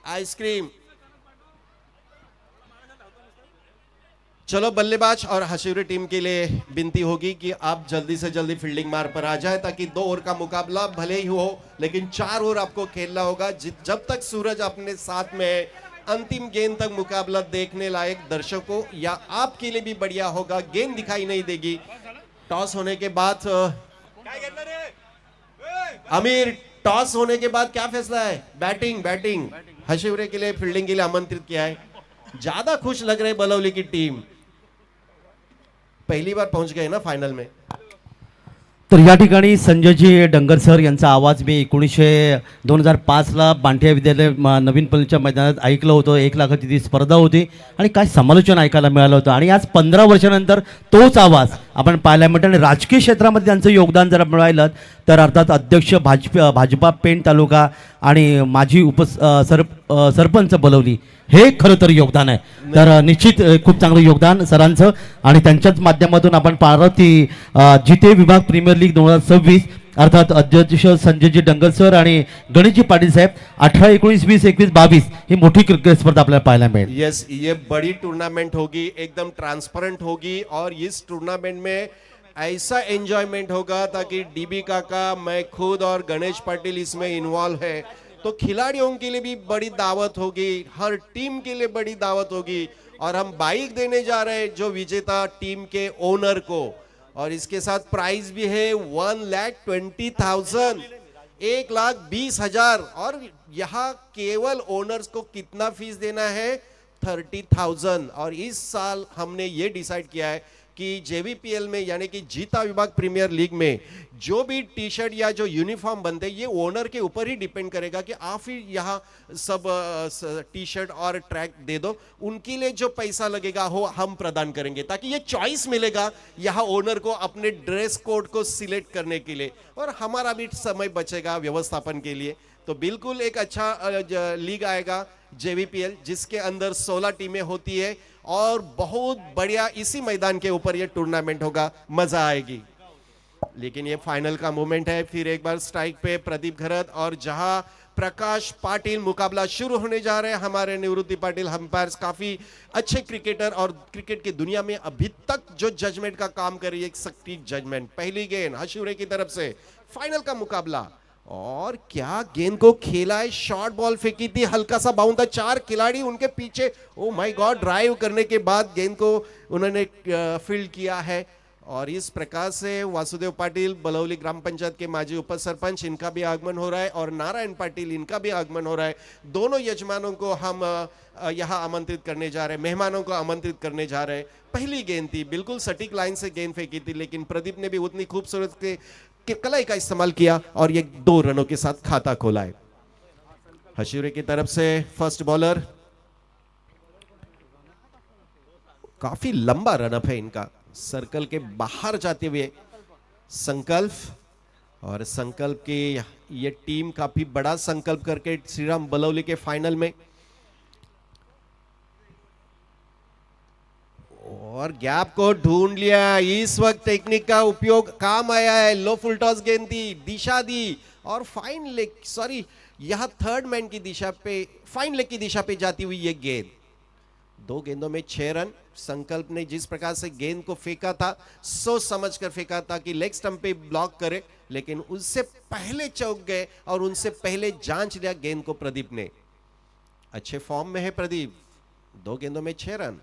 Ice cream. चलो बल्लेबाज और हशिवरे टीम के लिए विनती होगी कि आप जल्दी से जल्दी फील्डिंग मार पर आ जाए ताकि 2 ओवर का मुकाबला भले ही हो लेकिन 4 ओवर आपको खेलना होगा। जब तक सूरज अपने साथ में है, अंतिम गेंद तक मुकाबला देखने लायक दर्शकों या आपके लिए भी बढ़िया होगा। गेंद दिखाई नहीं देगी। टॉस होने के बाद आमिर, टॉस होने के बाद क्या फैसला है? बैटिंग हशिवरे के लिए फील्डिंग के लिए आमंत्रित किया है। ज्यादा खुश लग रहे बलौली की टीम, पहिली बार पहुंच गए ना फायनल में। तर या ठिकाणी संजयजी डंगर सर यांचा आवाज मी 2005ला बांटिया विद्यालय नवीन पल्लीच्या मैदानात ऐकलं होतं। 1 लाखाची ती स्पर्धा होती आणि काय समालोचन ऐकायला मिळालं होतं आणि आज 15 वर्षानंतर तोच आवाज आपण पाहायला मिळतो। आणि राजकीय क्षेत्रामध्ये त्यांचं योगदान जर आपण पाहिलं तर अर्थात अध्यक्ष भाजपा पेण तालुका आणि माजी सरपंच बलवली हे खरं तर योगदान आहे। तर निश्चित खूप चांगलं योगदान सरांचं आणि त्यांच्याच माध्यमातून आपण पाहतो की जिते विभाग प्रीमियर लीग 2026 अर्थात अध्यक्ष संजयजी डंगर सर आणि गणेशजी पाटील साहेब 18, 19, 20, 21, 22 ही मोठी क्रिकेट स्पर्धा आपल्याला पाहायला मिळेल। यस, ये बड़ी टूर्नामेंट होगी, एकदम ट्रांसपेरेंट होगी और इस टूर्नामेंट में ऐसा एंजॉयमेंट होगा ताकि डीबी काका, मैं खुद और गणेश पाटिल इसमें इन्वॉल्व है तो खिलाड़ियों के लिए भी बड़ी दावत होगी, हर टीम के लिए बड़ी दावत होगी और हम बाइक देने जा रहे हैं जो विजेता टीम के ओनर को और इसके साथ प्राइज भी है 1,20,000, 1,20,000 और यहाँ केवल ओनर्स को कितना फीस देना है? 30,000। और इस साल हमने ये डिसाइड किया है कि जेवीपीएल में यानी कि जीता विभाग प्रीमियर लीग में जो भी टी शर्ट या जो यूनिफॉर्म बनते हैं ये ओनर के ऊपर ही डिपेंड करेगा कि आप ही यहाँ सब टी शर्ट और ट्रैक दे दो, उनके लिए जो पैसा लगेगा वो हम प्रदान करेंगे ताकि ये चॉइस मिलेगा यहाँ ओनर को अपने ड्रेस कोड को सिलेक्ट करने के लिए और हमारा भी समय बचेगा व्यवस्थापन के लिए। तो बिल्कुल एक अच्छा लीग आएगा जेवीपीएल जिसके अंदर 16 टीमें होती है और बहुत बढ़िया इसी मैदान के ऊपर ये टूर्नामेंट होगा, मजा आएगी। लेकिन ये फाइनल का मोमेंट है। फिर एक बार स्ट्राइक पे प्रदीप घरत और जहां प्रकाश पाटिल मुकाबला शुरू होने जा रहे हैं। हमारे निवृत्ति पाटिल अंपायर्स काफी अच्छे क्रिकेटर और क्रिकेट की दुनिया में अभी तक जो जजमेंट का काम कर रही है, सटीक जजमेंट। पहली गेंद हशिवरे की तरफ से, फाइनल का मुकाबला और क्या गेंद को खेला है, शॉर्ट बॉल फेंकी थी, हल्का सा बाउंड था, 4 खिलाड़ी उनके पीछे, ओ माय गॉड, ड्राइव करने के बाद गेंद को उन्होंने फील्ड किया है। और इस प्रकार से वासुदेव पाटिल बलौली ग्राम पंचायत के माजी उप सरपंच, इनका भी आगमन हो रहा है और नारायण पाटिल, इनका भी आगमन हो रहा है। दोनों यजमानों को हम यहाँ आमंत्रित करने जा रहे हैं, मेहमानों को आमंत्रित करने जा रहे हैं। पहली गेंद थी, बिल्कुल सटीक लाइन से गेंद फेंकी थी लेकिन प्रदीप ने भी उतनी खूबसूरत के कलाई का इस्तेमाल किया और ये 2 रनों के साथ खाता खोला है। हशिवरे की तरफ से फर्स्ट बॉलर, काफी लंबा रनअप है इनका, सर्कल के बाहर जाते हुए संकल्प और संकल्प की ये टीम काफी बड़ा संकल्प करके श्रीराम बलौली के फाइनल में और गैप को ढूंढ लिया। इस वक्त टेक्निक का उपयोग काम आया है। लो फुल टॉस गेंद दी, दिशा दी और फाइन लेग, सॉरी यहां थर्ड मैन की दिशा पे, फाइन लेग की दिशा पे जाती हुई ये गेंद। 2 गेंदों में 6 रन। संकल्प ने जिस प्रकार से गेंद को फेंका था, सोच समझ कर फेंका था कि लेग स्टंप पे ब्लॉक करे, लेकिन उससे पहले चौक गए और उनसे पहले जांच लिया गेंद को प्रदीप ने। अच्छे फॉर्म में है प्रदीप, 2 गेंदों में 6 रन।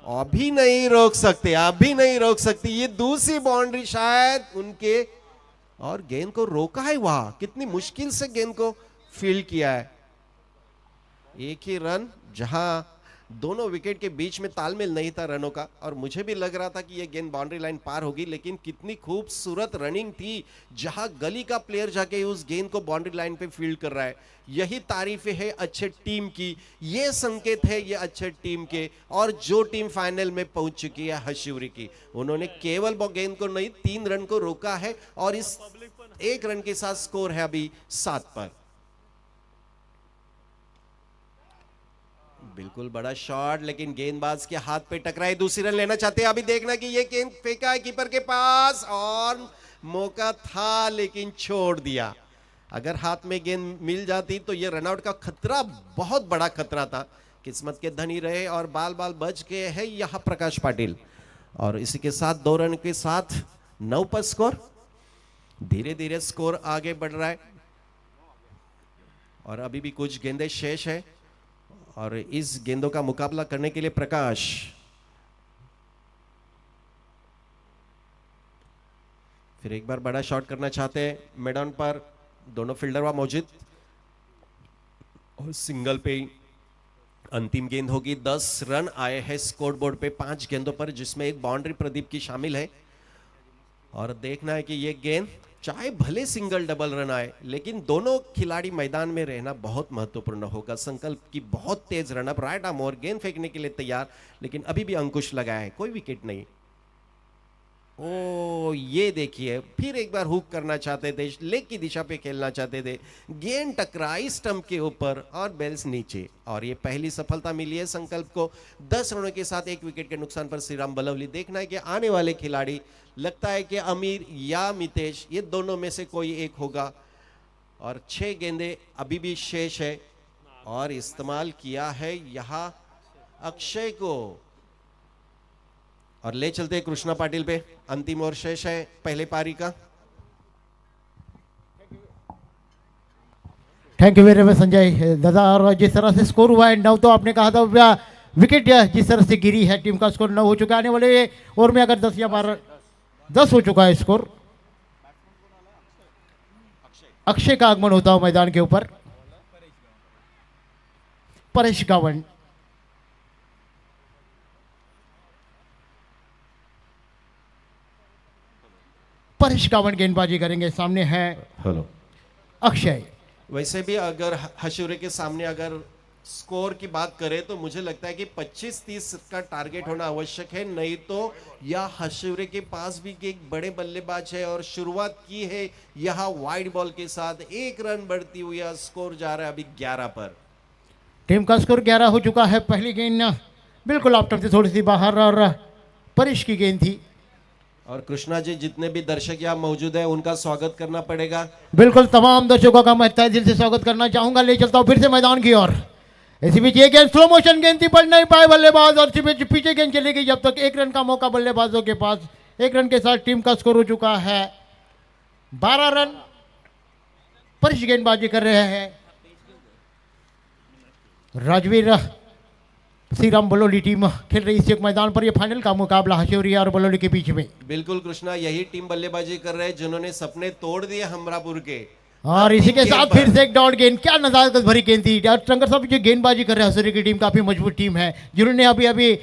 अभी नहीं रोक सकते, अभी नहीं रोक सकते, ये दूसरी बाउंड्री शायद उनके, और गेंद को रोका है वहां, कितनी मुश्किल से गेंद को फील्ड किया है। एक ही रन, जहां दोनों विकेट के बीच में तालमेल नहीं था रनों का और मुझे भी लग रहा था कि यह गेंद बाउंड्री लाइन पार होगी, लेकिन कितनी खूबसूरत रनिंग थी जहां गली का प्लेयर जाके उस गेंद को बाउंड्री लाइन पे फील्ड कर रहा है। यही तारीफ है अच्छे टीम की, ये संकेत है ये अच्छे टीम के। और जो टीम फाइनल में पहुंच चुकी है हशिवरी की, उन्होंने केवल गेंद को नहीं 3 रन को रोका है और इस 1 रन के साथ स्कोर है अभी 7 पर। बिल्कुल बड़ा शॉट, लेकिन गेंदबाज के हाथ पे टकराए, दूसरी रन लेना चाहते हैं। अभी देखना कि ये गेंद फेंका है कीपर के पास और मौका था लेकिन छोड़ दिया। अगर हाथ में गेंद मिल जाती तो ये रनआउट का खतरा बहुत बड़ा खतरा था। किस्मत के धनी रहे और बाल बाल बच गए हैं यहाँ प्रकाश पाटिल। और इसी के साथ 2 रन के साथ 9 पर स्कोर। धीरे धीरे स्कोर आगे बढ़ रहा है और अभी भी कुछ गेंदें शेष है और इस गेंदों का मुकाबला करने के लिए प्रकाश फिर एक बार बड़ा शॉट करना चाहते हैं। मैदान पर दोनों फील्डर वहां मौजूद और सिंगल पे अंतिम गेंद होगी। 10 रन आए हैं स्कोर बोर्ड पे 5 गेंदों पर, जिसमें एक बाउंड्री प्रदीप की शामिल है। और देखना है कि ये गेंद चाहे भले सिंगल डबल रन आए, लेकिन दोनों खिलाड़ी मैदान में रहना बहुत महत्वपूर्ण होगा। संकल्प की बहुत तेज रनअप, राइट आर्म और गेंद फेंकने के लिए तैयार, लेकिन अभी भी अंकुश लगाया है, कोई विकेट नहीं। ओ ये देखिए फिर एक बार हुक करना चाहते थे, लेग की दिशा पे खेलना चाहते थे, गेंद टकराई स्टंप के ऊपर और बेल्स नीचे, और ये पहली सफलता मिली है संकल्प को 10 रनों के साथ 1 विकेट के नुकसान पर श्रीराम बलवली। देखना है कि आने वाले खिलाड़ी लगता है कि अमीर या मितेश, ये दोनों में से कोई एक होगा। और 6 गेंदें अभी भी शेष है और इस्तेमाल किया है यहां अक्षय को, और ले चलते हैं कृष्णा पाटिल पे। अंतिम ओवर शेष है पहले पारी का। Thank you very much Sanjay दादा। और जिस तरह से स्कोर हुआ है 9, तो आपने कहा था विकेट जिस तरह से गिरी है, टीम का स्कोर 9 हो चुका है। आने वाले ओवर में अगर 10 या 12 10 हो चुका है स्कोर। अक्षय का आगमन होता हो मैदान के ऊपर। परेश गावन, परेश गावन गेंदबाजी करेंगे। सामने है हेलो अक्षय। वैसे भी अगर हशुरे के सामने अगर स्कोर की बात करें तो मुझे लगता है कि 25-30 का टारगेट होना आवश्यक है, नहीं तो या हशुरे के पास भी एक बड़े बल्लेबाज है और शुरुआत की है यहाँ वाइड बॉल के साथ। 1 रन बढ़ती हुई स्कोर जा रहा है अभी 11 पर। टीम का स्कोर 11 हो चुका है। पहली गेंद बिल्कुल आफ्टर से थोड़ी सी बाहर और परेश की गेंद थी। और कृष्णा जी जितने भी दर्शक यहाँ मौजूद है उनका स्वागत करना पड़ेगा। बिल्कुल तमाम दर्शकों का मैं तहे दिल से स्वागत करना चाहूंगा। ले चलता हूं फिर से मैदान की ओर। इसी बीच ये गेंद स्लो मोशन गेंद थी, पढ़ नहीं पाए बल्लेबाज और पीछे गेंद चली गई। जब तक 1 रन का मौका बल्लेबाजों के पास। 1 रन के साथ टीम का स्कोर हो चुका है 12 रन। परेश गेंदबाजी कर रहे हैं। राजवीर श्रीराम बलौली टीम खेल रही इस एक मैदान पर। यह फाइनल का मुकाबला हशोरिया और बलौली के बीच में। बिल्कुल कृष्णा, यही टीम बल्लेबाजी कर रहे हैं जिन्होंने सपने तोड़ दिए हमरापुर के। और इसी के साथ फिर से एक डॉट गेंद, क्या नजाकत भरी गेंद थी। और शंकर साहब जो गेंदबाजी कर रहे हैं हशोरिया की टीम काफी मजबूत टीम है, जिन्होंने अभी अभी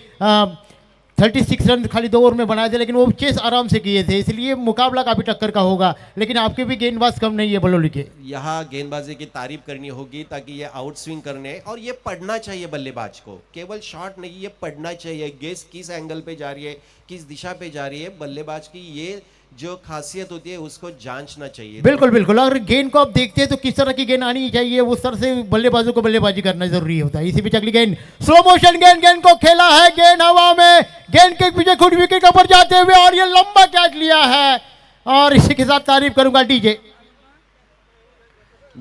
36 रन खाली 2 ओवर में बनाए थे, लेकिन वो चेस आराम से किए थे, इसलिए मुकाबला काफी टक्कर का होगा। लेकिन आपके भी गेंदबाज कम नहीं है बलौली के। यहाँ गेंदबाजी की तारीफ करनी होगी ताकि ये आउट स्विंग करने, और ये पढ़ना चाहिए बल्लेबाज को, केवल शॉट नहीं, ये पढ़ना चाहिए गेंद किस एंगल पे जा रही है, किस दिशा पे जा रही है। बल्लेबाज की ये जो खासियत होती है उसको जांचना चाहिए। बिल्कुल बिल्कुल। अगर गेंद को आप देखते हैं तो किस तरह की गेंद आनी चाहिए, उस तरह से बल्लेबाजों को बल्लेबाजी करना जरूरी होता है। इसी बीच अगली गेंद स्लो मोशन गेंद को खेला है, गेंद हवा में, गेंद के पीछे खुद विकेट पर जाते हुए, और ये लंबा कैच लिया है। और इसी के साथ तारीफ करूंगा डीजे।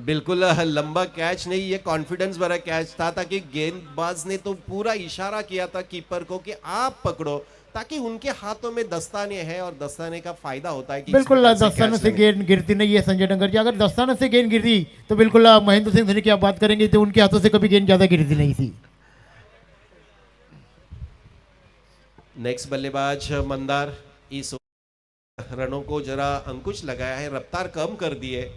बिल्कुल लंबा कैच नहीं, ये कॉन्फिडेंस भरा कैच था, ताकि गेंदबाज ने तो पूरा इशारा किया था कीपर को कि आप पकड़ो, ताकि उनके हाथों में दस्ताने हैं और दस्ताने का फायदा होता है कि बिल्कुल दस्ताने से गेंद गिरती नहीं है संजय डंगर जी। अगर दस्ताने से गेंद गिरती तो बिल्कुल महेंद्र सिंह धोनी की आप बात करेंगे तो उनके हाथों से कभी गेंद ज्यादा गिरती नहीं थी। नेक्स्ट बल्लेबाज मंदार इस रनों को जरा अंकुश लगाया है, रफ्तार कम कर दी है।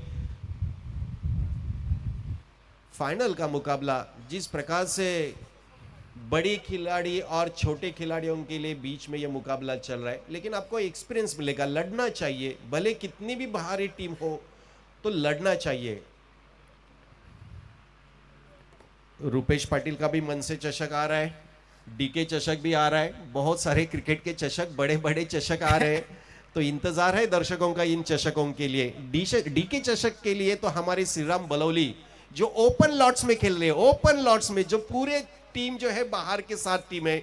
फाइनल का मुकाबला जिस प्रकार से बड़ी खिलाड़ी और छोटे खिलाड़ियों के लिए बीच में यह मुकाबला चल रहा है, लेकिन आपको एक्सपीरियंस मिलेगा, लड़ना चाहिए, भले कितनी भी भारी टीम हो तो लड़ना चाहिए। रुपेश पाटिल का भी मन से चषक आ रहा है, डीके चषक भी आ रहा है, बहुत सारे क्रिकेट के चषक, बड़े बड़े चषक आ रहे हैं, तो इंतजार है दर्शकों का इन चषकों के लिए। डीके चषक के लिए तो हमारे श्रीराम बलौली जो ओपन लॉट्स में खेल रहे हैं, ओपन लॉट्स में जो पूरे टीम जो है बाहर के 7 टीमें,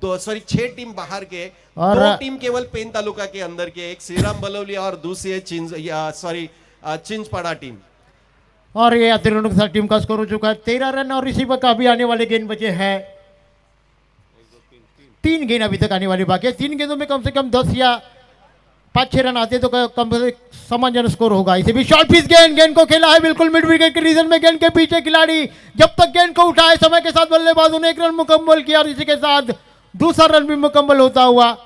6 टीम बाहर के और 2 टीम केवल पेन तालुका के अंदर के, एक श्रीराम बलौली और दूसरी चिंचपाड़ा टीम। और ये अतिरिक्त रनों के साथ टीम का स्कोर हो चुका है 13 रन और रिसीवर का भी आने वाले गेंद बचे हैं 3 गेंद अभी तक आने वाली बाकी है 3 गेंदों में कम से कम 10 या 5-6 रन आते तो कम से समान स्कोर होगा। इसे भी शॉर्ट पिच गेंद को खेला है बिल्कुल मिड विकेट के रीजन में गेंद के पीछे खिलाड़ी जब तक गेंद को उठाए समय के साथ बल्लेबाजों ने 1 रन मुकम्मल किया और इसी के साथ दूसरा रन भी मुकम्मल होता हुआ।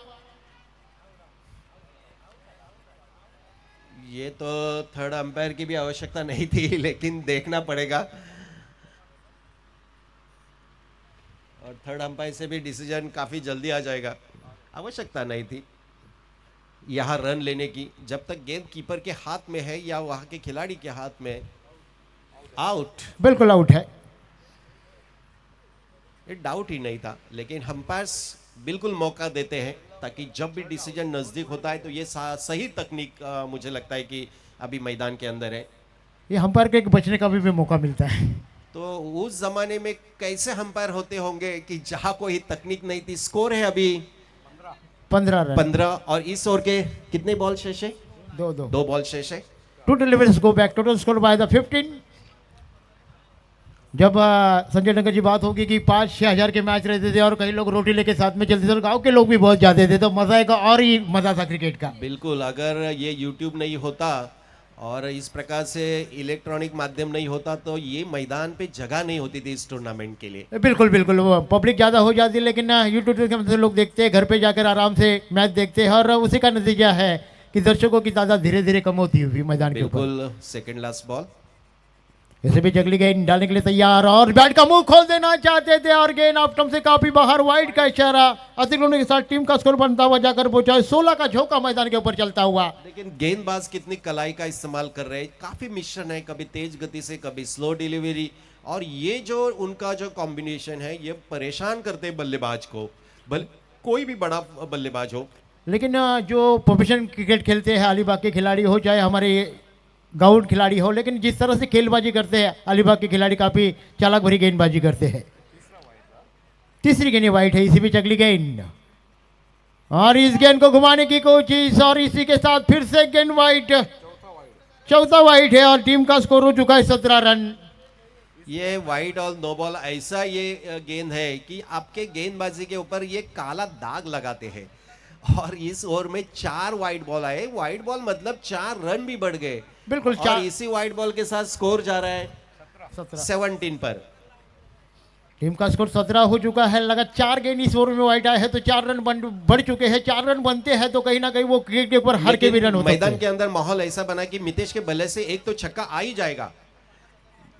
ये तो थर्ड अंपायर की भी आवश्यकता नहीं थी लेकिन देखना पड़ेगा और थर्ड अंपायर से भी डिसीजन काफी जल्दी आ जाएगा। आवश्यकता नहीं थी यहां रन लेने की जब तक गेंद कीपर के हाथ में है या वहां के खिलाड़ी के हाथ में। आउट, बिल्कुल आउट है। ये डाउट ही नहीं था लेकिन अंपायर्स बिल्कुल मौका देते हैं ताकि जब भी डिसीजन नजदीक होता है तो ये सही तकनीक मुझे लगता है कि अभी मैदान के अंदर है। ये अंपायर को एक बचने का भी मौका मिलता है। तो उस जमाने में कैसे अंपायर होते होंगे कि जहां कोई तकनीक नहीं थी। स्कोर है अभी 15 रन 15 और इस ओवर के कितने बॉल शेष है? 2 बॉल शेष है। Total levels go back total score by the 15। जब संजय डंगर जी बात होगी कि 5-6 हजार के मैच रहते थे और कई लोग रोटी लेके साथ में चलते थे और गांव के लोग भी बहुत जाते थे तो मजा एक और ही मजा था क्रिकेट का। बिल्कुल, अगर ये YouTube नहीं होता और इस प्रकार से इलेक्ट्रॉनिक माध्यम नहीं होता तो ये मैदान पे जगह नहीं होती थी इस टूर्नामेंट के लिए। बिल्कुल बिल्कुल वो पब्लिक ज़्यादा हो जाती है लेकिन यूट्यूब के मदद से लोग देखते हैं घर पे जाकर आराम से मैच देखते हैं और उसी का नतीजा है कि दर्शकों की तादाद धीरे धीरे कम होती हुई मैदान के ऊपर। बिल्कुल, सेकंड लास्ट बॉल। इसे भी जगली गेंद डालने के लिए तैयार और बैट का मुंह खोल देना चाहते थे और गेंद ऑफ स्टंप से काफी बाहर वाइड का इशारा अतिरिक्त रनों के साथ टीम का स्कोर बनता हुआ जाकर पहुंचा 16 का झोंका मैदान के ऊपर चलता हुआ। लेकिन गेंदबाज कितनी कलाई का इस्तेमाल कर रहे हैं, काफी मिश्रण है, कभी तेज गति से कभी स्लो डिलीवरी और ये जो उनका जो कॉम्बिनेशन है ये परेशान करते हैं बल्लेबाज को, कोई भी बड़ा बल्लेबाज हो। लेकिन जो प्रोफेशनल क्रिकेट खेलते हैं अलीबाग के खिलाड़ी हो चाहे हमारे गाउन खिलाड़ी हो लेकिन जिस तरह से खेलबाजी करते हैं अलीबाग के खिलाड़ी काफी चालाक भरी गेंदबाजी करते हैं। तीसरी गेंद वाइट है, इसी भी अगली गेंद और इस गेंद को घुमाने की कोशिश और इसी के साथ फिर से गेंद वाइट, चौथा वाइट है और टीम का स्कोर हो चुका है 17 रन। ये वाइट और नो बॉल ऐसा ये गेंद है कि आपके गेंदबाजी के ऊपर ये काला दाग लगाते हैं और इस ओवर में 4 वाइट बॉल आए। वाइट बॉल मतलब 4 रन भी बढ़ गए। बिल्कुल, और इसी वाइट बॉल के साथ स्कोर जा रहा है 17 पर। टीम का स्कोर 17 हो चुका है। लगातार 4 गेंद इस ओवर में वाइट आए हैं तो 4 रन बढ़ चुके हैं। 4 रन बनते हैं तो कहीं ना कहीं वो क्रिकेट के ऊपर हर के भी रन होते हैं। मैदान के अंदर माहौल ऐसा बना कि मितेश के बल्ले से एक तो छक्का आ ही जाएगा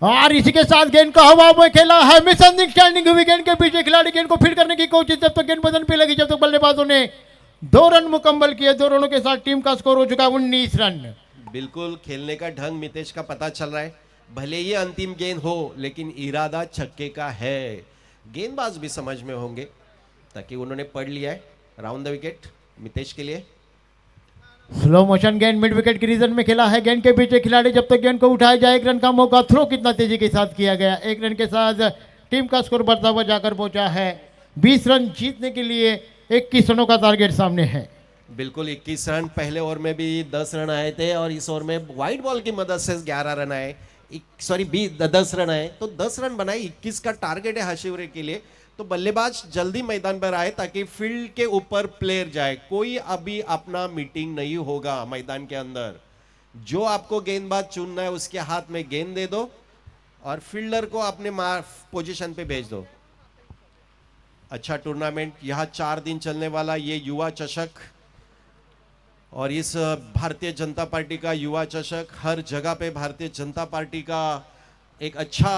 और इसी के साथ गेंद को हवा में खेला है मिसअंडरस्टैंडिंग हुई गेंद के पीछे खिलाड़ी गेंद को फीड करने की कोशिश जब तक गेंद बदन पे लगी जब तक बल्लेबाजों ने 2 रन मुकम्मल किए। 2 रनों के साथ टीम का स्कोर हो चुका है 19 रन। बिल्कुल, खेलने का ढंग मितेश का पता चल रहा है। भले ही अंतिम गेंद हो लेकिन इरादा छक्के का है। गेंदबाज भी समझ में होंगे ताकि उन्होंने पढ़ लिया है। राउंड द विकेट मितेश के लिए। स्लो मोशन गेंद मिड विकेट के रीजन में खेला है। गेंद के पीछे खिलाड़ी जब तक गेंद को उठाया जाए 1 रन का मौका। थ्रो कितना तेजी के साथ किया गया। 1 रन के साथ टीम का स्कोर बढ़ता हुआ जाकर पहुंचा है 20 रन। जीतने के लिए 21 रनों का टारगेट सामने है। बिल्कुल 21 रन। पहले ओवर में भी 10 रन आए थे और इस ओवर में वाइट बॉल की मदद से 11 रन आए, 10 रन आए तो 10 रन बनाए। 21 का टारगेट है हाशिवरे के लिए। तो बल्लेबाज जल्दी मैदान पर आए ताकि फील्ड के ऊपर प्लेयर जाए। कोई अभी अपना मीटिंग नहीं होगा मैदान के अंदर। जो आपको गेंदबाज चुनना है उसके हाथ में गेंद दे दो और फील्डर को अपने पोजीशन पे भेज दो। अच्छा टूर्नामेंट, यहाँ 4 दिन चलने वाला ये युवा चषक और इस भारतीय जनता पार्टी का युवा चषक, हर जगह पे भारतीय जनता पार्टी का एक अच्छा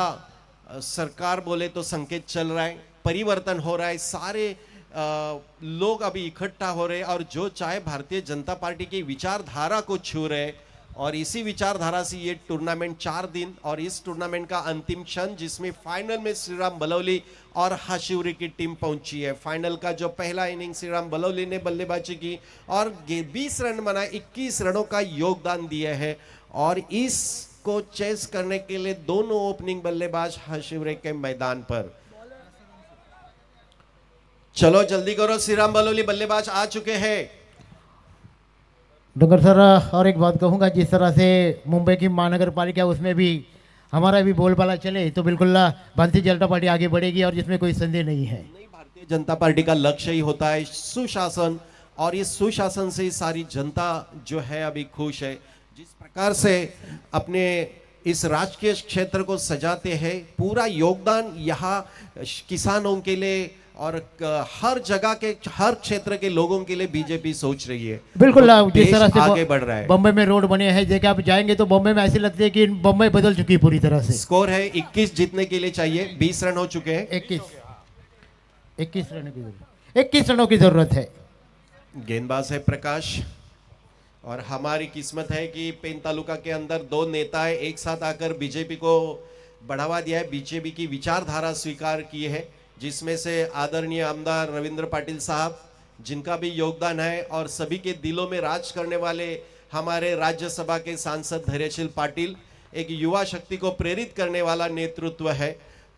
सरकार बोले तो संकेत चल रहा है। परिवर्तन हो रहा है। सारे लोग अभी इकट्ठा हो रहे हैं और जो चाहे भारतीय जनता पार्टी की विचारधारा को छू रहे और इसी विचारधारा से ये टूर्नामेंट 4 दिन और इस टूर्नामेंट का अंतिम क्षण जिसमें फाइनल में श्रीराम बलौली और हाशिवरे की टीम पहुंची है। फाइनल का जो पहला इनिंग श्रीराम बलौली ने बल्लेबाजी की और 20 रन बनाए, 21 रनों का योगदान दिया है और इसको चेस करने के लिए दोनों ओपनिंग बल्लेबाज हाशिवरे के मैदान पर। चलो जल्दी करो, श्रीराम बलौली बल्लेबाज आ चुके हैं। डंगर सर और एक बात कहूँगा, जिस तरह से मुंबई की महानगर पालिका उसमें भी हमारा भी बोलबाला चले तो बिल्कुल भारतीय जनता पार्टी आगे बढ़ेगी और जिसमें कोई संदेह नहीं है। नहीं, भारतीय जनता पार्टी का लक्ष्य ही होता है सुशासन, और इस सुशासन से सारी जनता जो है अभी खुश है। जिस प्रकार से अपने इस राजकीय क्षेत्र को सजाते हैं, पूरा योगदान यहाँ किसानों के लिए और हर जगह के हर क्षेत्र के लोगों के लिए बीजेपी सोच रही है। बिल्कुल तो जिस तरह देश से आगे बढ़ रहा है। बम्बई में रोड बने हैं, जैसे आप जाएंगे तो बम्बई में ऐसे लगते हैं कि बम्बई बदल चुकी है पूरी तरह से। स्कोर है 21 जीतने के लिए चाहिए, 20 रन हो चुके हैं। 21 रनों की जरूरत है। गेंदबाज है प्रकाश, और हमारी किस्मत है कि पेन तालुका के अंदर दो नेता एक साथ आकर बीजेपी को बढ़ावा दिया है, बीजेपी की विचारधारा स्वीकार की है, जिसमें से आदरणीय आमदार रविंद्र पाटिल साहब, जिनका भी योगदान है, और सभी के दिलों में राज करने वाले हमारे राज्यसभा के सांसद धैर्यशील पाटिल, एक युवा शक्ति को प्रेरित करने वाला नेतृत्व है।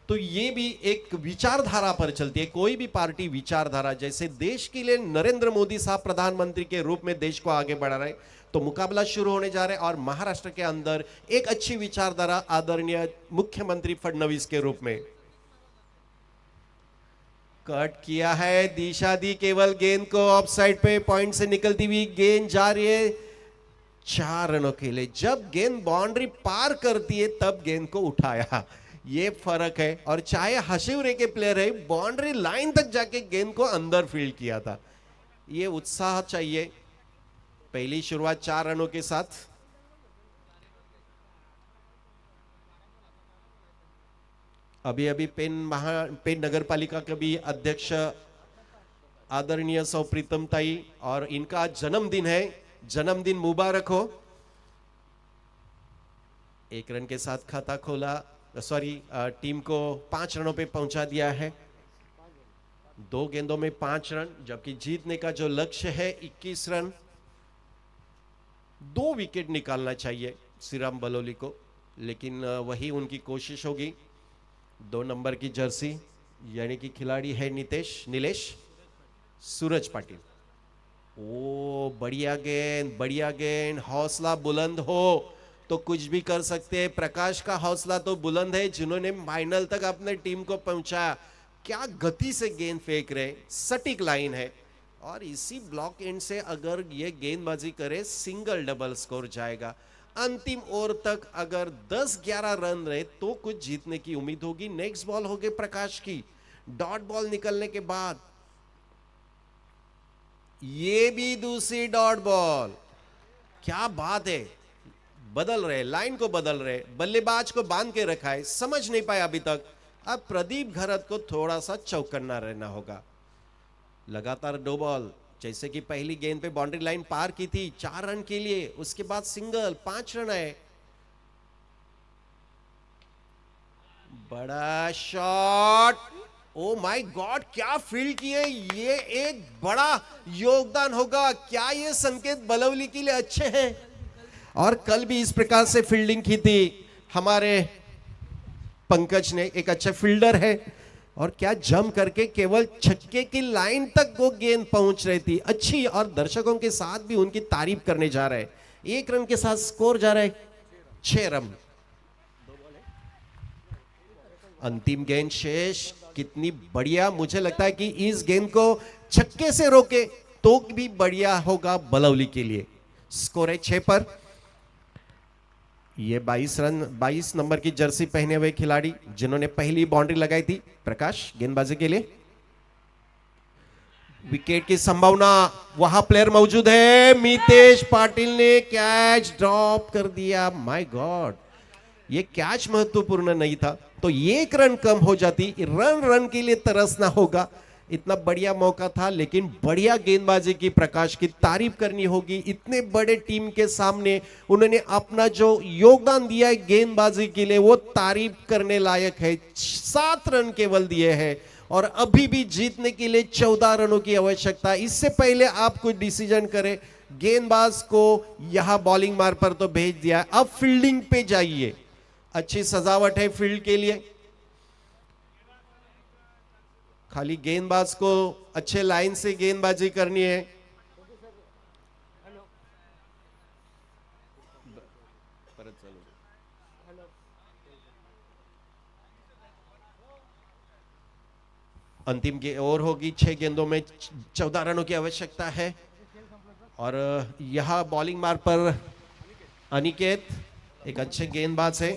तो ये भी एक विचारधारा पर चलती है। कोई भी पार्टी विचारधारा, जैसे देश के लिए नरेंद्र मोदी साहब प्रधानमंत्री के रूप में देश को आगे बढ़ा रहे, तो मुकाबला शुरू होने जा रहा है, और महाराष्ट्र के अंदर एक अच्छी विचारधारा आदरणीय मुख्यमंत्री फडणवीस के रूप में। कट किया है, दिशा दी केवल गेंद को, ऑफ साइड पे पॉइंट से निकलती हुई गेंद जा रही है 4 रनों के लिए। जब गेंद बाउंड्री पार करती है तब गेंद को उठाया, ये फर्क है। और चाहे हशिवरे के प्लेयर है, बाउंड्री लाइन तक जाके गेंद को अंदर फील्ड किया था। ये उत्साह चाहिए। पहली शुरुआत 4 रनों के साथ। अभी अभी पेन नगर पालिका के भी अध्यक्ष आदरणीय सौ प्रीतम ताई, और इनका जन्मदिन है, जन्मदिन मुबारक हो। 1 रन के साथ खाता खोला, टीम को 5 रनों पे पहुंचा दिया है। 2 गेंदों में 5 रन, जबकि जीतने का जो लक्ष्य है 21 रन। 2 विकेट निकालना चाहिए श्रीराम बलौली को, लेकिन वही उनकी कोशिश होगी। 2 नंबर की जर्सी यानी कि खिलाड़ी है नीलेश सूरज पाटिल। ओ बढ़िया गेंद, हौसला बुलंद हो तो कुछ भी कर सकते हैं। प्रकाश का हौसला तो बुलंद है, जिन्होंने फाइनल तक अपने टीम को पहुंचाया। क्या गति से गेंद फेंक रहे, सटीक लाइन है, और इसी ब्लॉक एंड से अगर ये गेंदबाजी करे सिंगल डबल स्कोर जाएगा। अंतिम ओवर तक अगर 10-11 रन रहे तो कुछ जीतने की उम्मीद होगी। नेक्स्ट बॉल होगी प्रकाश की, डॉट बॉल निकलने के बाद ये भी दूसरी डॉट बॉल। क्या बात है, बदल रहे, लाइन को बदल रहे, बल्लेबाज को बांध के रखा है, समझ नहीं पाया अभी तक। अब प्रदीप घरत को थोड़ा सा चौकन्ना रहना होगा। लगातार 2 बॉल, जैसे कि पहली गेंद पे बाउंड्री लाइन पार की थी 4 रन के लिए, उसके बाद सिंगल 5 रन है। बड़ा शॉट, ओ माय गॉड, क्या फील्ड की है, ये एक बड़ा योगदान होगा। क्या ये संकेत बलौली के लिए अच्छे हैं? और कल भी इस प्रकार से फील्डिंग की थी हमारे पंकज ने, एक अच्छा फील्डर है, और क्या जम करके केवल छक्के की लाइन तक वो गेंद पहुंच रही थी अच्छी, और दर्शकों के साथ भी उनकी तारीफ करने जा रहे हैं। 1 रन के साथ स्कोर जा रहा है 6 रन। अंतिम गेंद शेष, कितनी बढ़िया। मुझे लगता है कि इस गेंद को छक्के से रोके तो भी बढ़िया होगा बलौली के लिए। स्कोर है 6 पर। ये 22 रन, 22 नंबर की जर्सी पहने हुए खिलाड़ी, जिन्होंने पहली बाउंड्री लगाई थी, प्रकाश गेंदबाजी के लिए। विकेट की संभावना, वहां प्लेयर मौजूद है, मितेश पाटिल ने कैच ड्रॉप कर दिया। माय गॉड, ये कैच महत्वपूर्ण नहीं था तो 1 रन कम हो जाती। रन के लिए तरसना होगा, इतना बढ़िया मौका था, लेकिन बढ़िया गेंदबाजी की प्रकाश की तारीफ करनी होगी। इतने बड़े टीम के सामने उन्होंने अपना जो योगदान दिया है गेंदबाजी के लिए, वो तारीफ करने लायक है। 7 रन केवल दिए हैं, और अभी भी जीतने के लिए 14 रनों की आवश्यकता। इससे पहले आप कोई डिसीजन करें। गेंदबाज को यहां बॉलिंग मार पर तो भेज दिया, अब फील्डिंग पे जाइए। अच्छी सजावट है फील्ड के लिए, खाली गेंदबाज को अच्छे लाइन से गेंदबाजी करनी है। अंतिम ओवर होगी, 6 गेंदों में 14 रनों की आवश्यकता है। और यह बॉलिंग मार्ग पर अनिकेत एक अच्छे गेंदबाज है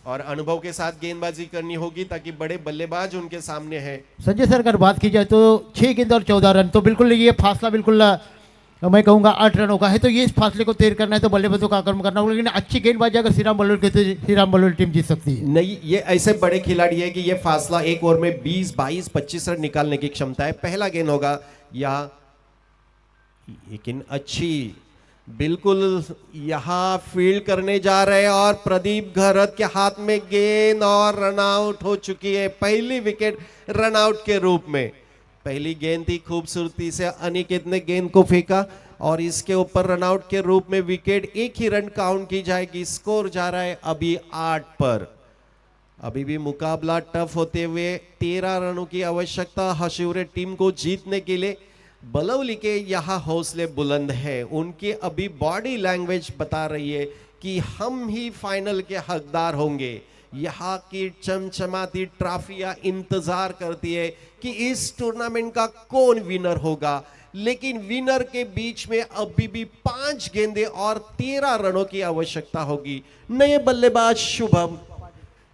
और अनुभव के साथ गेंदबाजी करनी होगी ताकि बड़े बल्लेबाज उनके सामने हैं। संजय सर अगर बात की जाए तो 6 गेंद और 14 रन, तो बिल्कुल ये फासला बिल्कुल मैं कहूंगा 8 रनों का है, तो ये इस फासले को तैर करना है तो बल्लेबाजों का आक्रमण करना होगा। लेकिन अच्छी गेंदबाजी अगर श्रीराम बल्लोल के, तो श्रीराम बल्लोल टीम जीत सकती है। नहीं, ये ऐसे बड़े खिलाड़ी है कि ये फासला एक ओवर में 20, 22, 25 रन निकालने की क्षमता है। पहला गेंद होगा या, लेकिन अच्छी बिल्कुल यहां फील्ड करने जा रहे हैं और प्रदीप घरत के हाथ में गेंद और रन आउट हो चुकी है। पहली विकेट रन आउट के रूप में। पहली गेंद थी, खूबसूरती से अनिकेत ने गेंद को फेंका और इसके ऊपर रन आउट के रूप में विकेट। एक ही रन काउंट की जाएगी। स्कोर जा रहा है अभी 8 पर। अभी भी मुकाबला टफ होते हुए 13 रनों की आवश्यकता हशूरे टीम को जीतने के लिए। बलौली के यहाँ हौसले बुलंद है। उनकी अभी बॉडी लैंग्वेज बता रही है कि हम ही फाइनल के हकदार होंगे। यहाँ की चमचमाती ट्रॉफियां इंतजार करती है कि इस टूर्नामेंट का कौन विनर होगा। लेकिन विनर के बीच में अभी भी 5 गेंदें और 13 रनों की आवश्यकता होगी। नए बल्लेबाज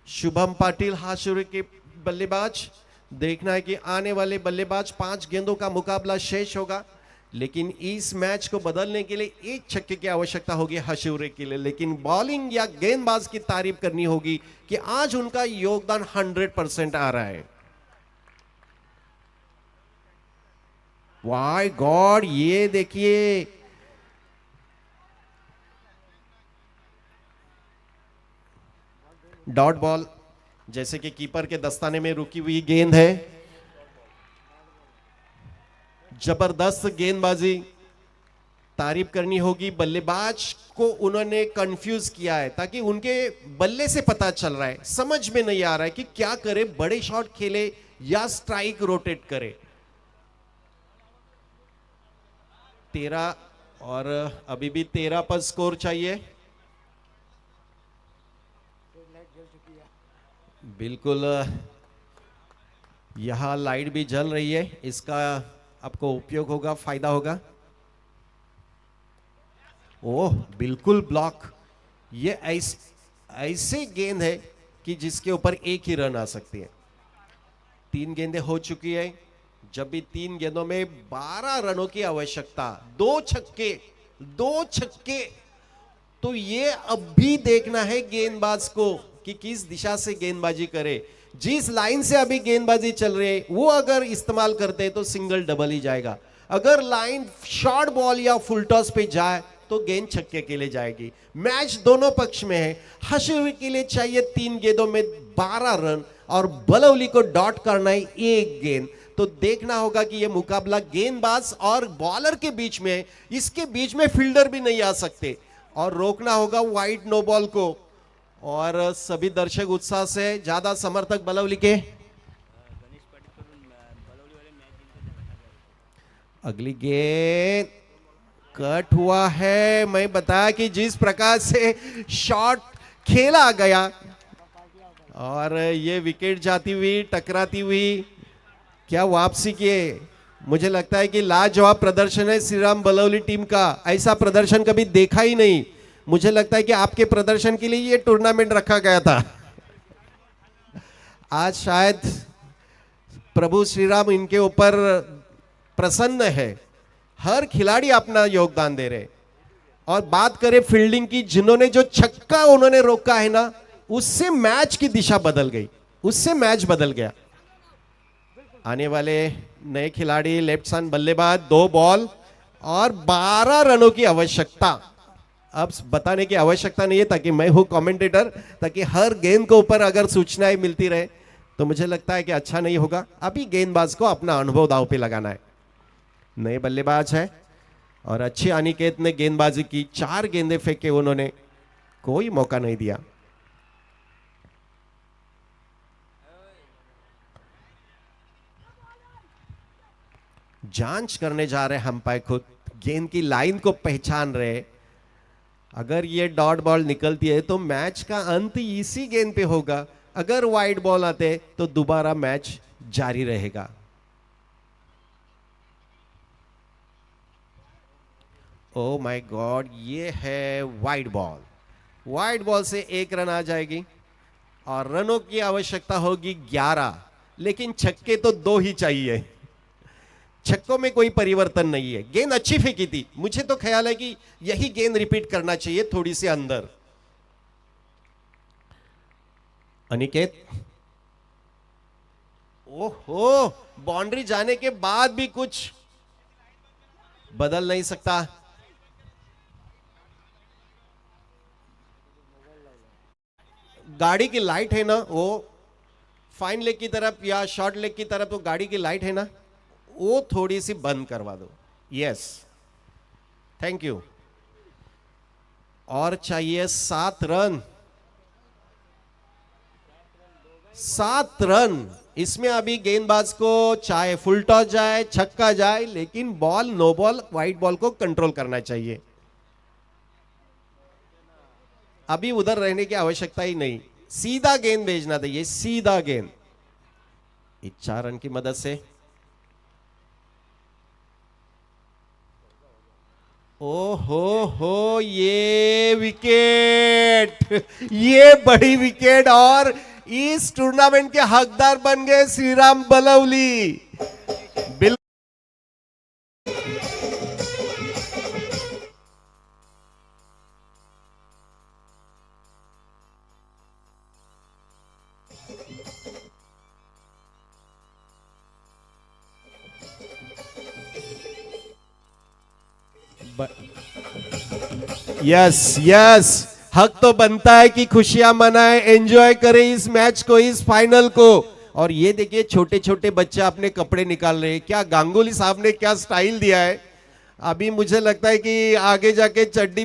शुभम पाटिल हाशुरे के बल्लेबाज। देखना है कि आने वाले बल्लेबाज 5 गेंदों का मुकाबला शेष होगा। लेकिन इस मैच को बदलने के लिए 1 छक्के की आवश्यकता होगी हशूरे के लिए। लेकिन बॉलिंग या गेंदबाज की तारीफ करनी होगी कि आज उनका योगदान 100% आ रहा है। वाह गॉड, ये देखिए डॉट बॉल, जैसे कि कीपर के दस्ताने में रुकी हुई गेंद है। जबरदस्त गेंदबाजी, तारीफ करनी होगी। बल्लेबाज को उन्होंने कंफ्यूज किया है ताकि उनके बल्ले से पता चल रहा है, समझ में नहीं आ रहा है कि क्या करे, बड़े शॉट खेले या स्ट्राइक रोटेट करे। 13 और अभी भी 13 पर स्कोर चाहिए। बिल्कुल, यहां लाइट भी जल रही है, इसका आपको उपयोग होगा, फायदा होगा। ओह, बिल्कुल ब्लॉक। ये ऐसे गेंद है कि जिसके ऊपर एक ही रन आ सकती है। 3 गेंदें हो चुकी है। जब भी 3 गेंदों में 12 रनों की आवश्यकता, 2 छक्के। तो ये अब भी देखना है गेंदबाज को कि किस दिशा से गेंदबाजी करे। जिस लाइन से अभी गेंदबाजी चल रही है वो अगर इस्तेमाल करते हैं तो सिंगल डबल ही जाएगा। अगर लाइन शॉर्ट बॉल या फुल टॉस पे जाए तो गेंद छक्के के लिए जाएगी। मैच दोनों पक्ष में है। हशूरी के लिए चाहिए 3 गेंदों में 12 रन और बलौली को डॉट करना है 1 गेंद। तो देखना होगा कि यह मुकाबला गेंदबाज और बॉलर के बीच में, इसके बीच में फील्डर भी नहीं आ सकते और रोकना होगा वाइड नो बॉल को। और सभी दर्शक उत्साह से, ज्यादा समर्थक बलौली के। अगली गेंद कट हुआ है। मैं बताया कि जिस प्रकार से शॉट खेला गया और ये विकेट जाती हुई, टकराती हुई, क्या वापसी किए। मुझे लगता है कि लाजवाब प्रदर्शन है श्रीराम बलौली टीम का। ऐसा प्रदर्शन कभी देखा ही नहीं। मुझे लगता है कि आपके प्रदर्शन के लिए ये टूर्नामेंट रखा गया था। आज शायद प्रभु श्रीराम इनके ऊपर प्रसन्न है। हर खिलाड़ी अपना योगदान दे रहे। और बात करें फील्डिंग की, जिन्होंने जो छक्का उन्होंने रोका है ना, उससे मैच की दिशा बदल गई, उससे मैच बदल गया। आने वाले नए खिलाड़ी लेफ्ट हैंड बल्लेबाज, 2 बॉल और 12 रनों की आवश्यकता। अब बताने की आवश्यकता नहीं है ताकि मैं हूं कमेंटेटर, ताकि हर गेंद के ऊपर अगर सूचनाएं मिलती रहे तो मुझे लगता है कि अच्छा नहीं होगा। अभी गेंदबाज को अपना अनुभव दांव पे लगाना है। नए बल्लेबाज है और अच्छी अनिकेत ने गेंदबाजी की। 4 गेंदें फेंके उन्होंने, कोई मौका नहीं दिया। जांच करने जा रहे अंपायर खुद, गेंद की लाइन को पहचान रहे। अगर ये डॉट बॉल निकलती है तो मैच का अंत इसी गेंद पे होगा। अगर वाइड बॉल आते तो दोबारा मैच जारी रहेगा। ओ माय गॉड, ये है वाइड बॉल। वाइड बॉल से 1 रन आ जाएगी और रनों की आवश्यकता होगी 11, लेकिन छक्के तो 2 ही चाहिए। छक्कों में कोई परिवर्तन नहीं है। गेंद अच्छी फेंकी थी, मुझे तो ख्याल है कि यही गेंद रिपीट करना चाहिए, थोड़ी सी अंदर। अनिकेत, ओहो, बाउंड्री जाने के बाद भी कुछ बदल नहीं सकता। गाड़ी की लाइट है ना, वो फाइन लेग की तरफ या शॉर्ट लेग की तरफ, तो गाड़ी की लाइट है ना, वो थोड़ी सी बंद करवा दो। Yes, thank you. और चाहिए 7 रन। 7 रन। इसमें अभी गेंदबाज को चाहे फुल टॉस जाए, छक्का जाए, लेकिन ball, no ball, wide ball को कंट्रोल करना चाहिए। अभी उधर रहने की आवश्यकता ही नहीं, सीधा गेंद भेजना था, ये सीधा गेंद। 4 रन की मदद से हो, ये विकेट, ये बड़ी विकेट, और इस टूर्नामेंट के हकदार बन गए श्रीराम बलौली। बिल्कुल यस यस, हक तो बनता है कि खुशियां मनाए, एंजॉय करें इस मैच को, इस फाइनल को। और ये देखिए, छोटे छोटे बच्चे अपने कपड़े निकाल रहे हैं। क्या गांगुली साहब ने क्या स्टाइल दिया है। अभी मुझे लगता है कि आगे जाके चड्डी भी